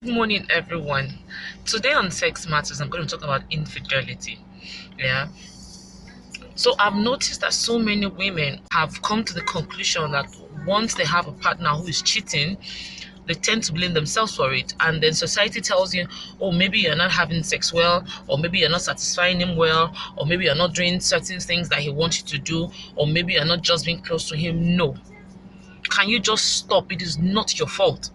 Good morning, everyone. Today on Sex Matters, I'm going to talk about infidelity. Yeah. So I've noticed that so many women have come to the conclusion that once they have a partner who is cheating, they tend to blame themselves for it. And then society tells you, oh, maybe you're not having sex well, or maybe you're not satisfying him well, or maybe you're not doing certain things that he wants you to do, or maybe you're not just being close to him. No. Can you just stop? It is not your fault.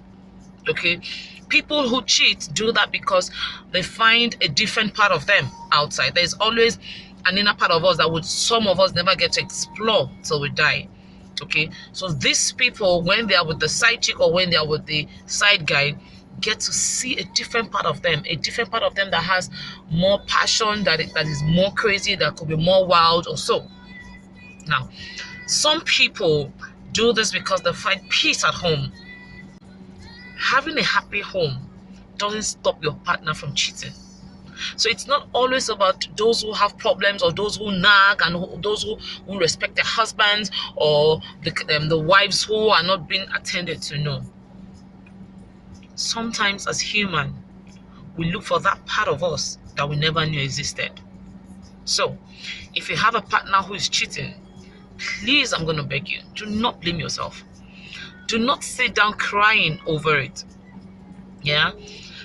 Okay, people who cheat do that because they find a different part of them outside. There's always an inner part of us that would some of us never get to explore till we die. Okay, so these people, when they are with the side chick or when they are with the side guy, get to see a different part of them, that has more passion, that is more crazy, that could be more wild or so. Now, some people do this because they find peace at home. Having a happy home doesn't stop your partner from cheating. So it's not always about those who have problems or those who nag and those who respect their husbands or the wives who are not being attended to. No. Sometimes as human, we look for that part of us that we never knew existed. So if you have a partner who is cheating, please, I'm going to beg you, do not blame yourself. Do not sit down crying over it. Yeah?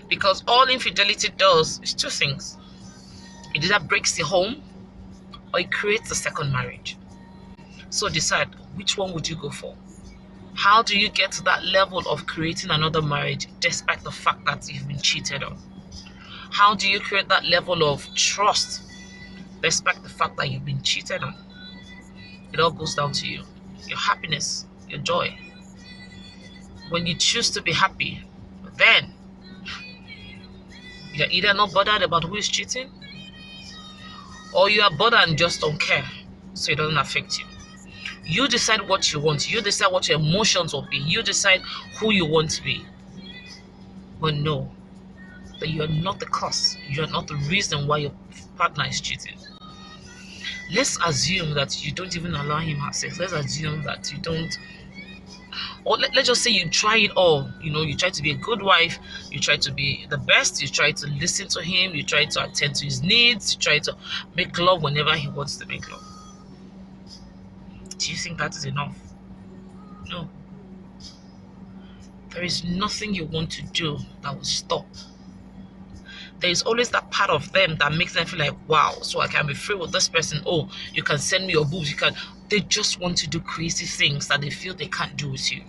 Because all infidelity does is two things. It either breaks the home or it creates a second marriage. So decide, which one would you go for? How do you get to that level of creating another marriage despite the fact that you've been cheated on? How do you create that level of trust despite the fact that you've been cheated on? It all goes down to you. Your happiness, your joy. When you choose to be happy, then you're either not bothered about who is cheating, or you are bothered and just don't care, so it doesn't affect you. You decide what you want. You decide what your emotions will be. You decide who you want to be. But know that you are not the cause. You are not the reason why your partner is cheating. Let's assume that you don't even allow him have sex. Let's assume that you don't, or let's just say you try it all. You try to be a good wife. You try to be the best. You try to listen to him. You try to attend to his needs. You try to make love whenever he wants to make love. Do you think that is enough? No. There is nothing you want to do that will stop. There is always that part of them that makes them feel like, wow, so I can be free with this person. Oh, you can send me your boobs. They just want to do crazy things that they feel they can't do with you.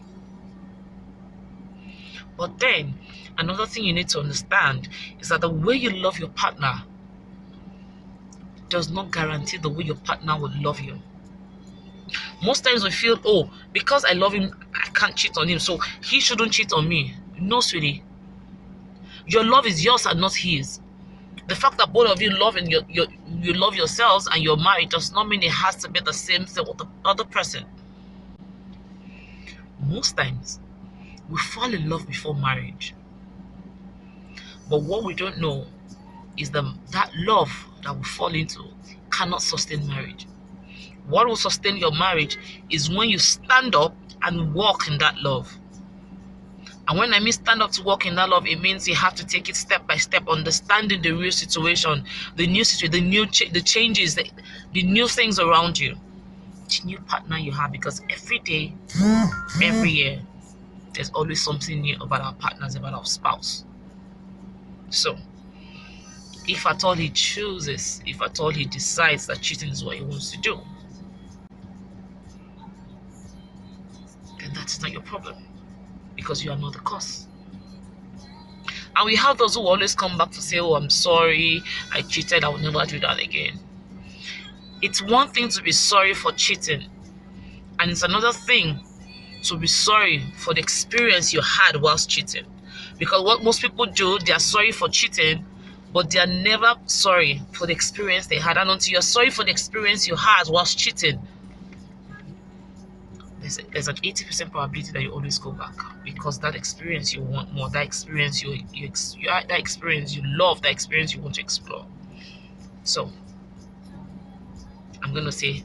But then, another thing you need to understand is that the way you love your partner does not guarantee the way your partner will love you. Most times we feel, oh, because I love him, I can't cheat on him, so he shouldn't cheat on me. No, sweetie. Your love is yours and not his. The fact that both of you love and you love yourselves and you're married does not mean it has to be the same thing with the other person. Most times, we fall in love before marriage. But what we don't know is that love that we fall into cannot sustain marriage. What will sustain your marriage is when you stand up and walk in that love. And when I mean stand up to walk in that love, it means you have to take it step by step, understanding the real situation, the new situation, the changes, the new things around you, the new partner you have. Because every day, every year, there's always something new about our partners, about our spouse. So, if at all he chooses, if at all he decides that cheating is what he wants to do, then that's not your problem, because you are not the cause. And we have those who always come back to say, oh, I'm sorry, I cheated, I will never do that again. It's one thing to be sorry for cheating, and it's another thing to be sorry for the experience you had whilst cheating. Because what most people do, they are sorry for cheating, but they are never sorry for the experience they had. And until you're sorry for the experience you had whilst cheating, there's an 80% probability that you always go back, because that experience you want more, that experience that experience you love, that experience you want to explore. So I'm going to say,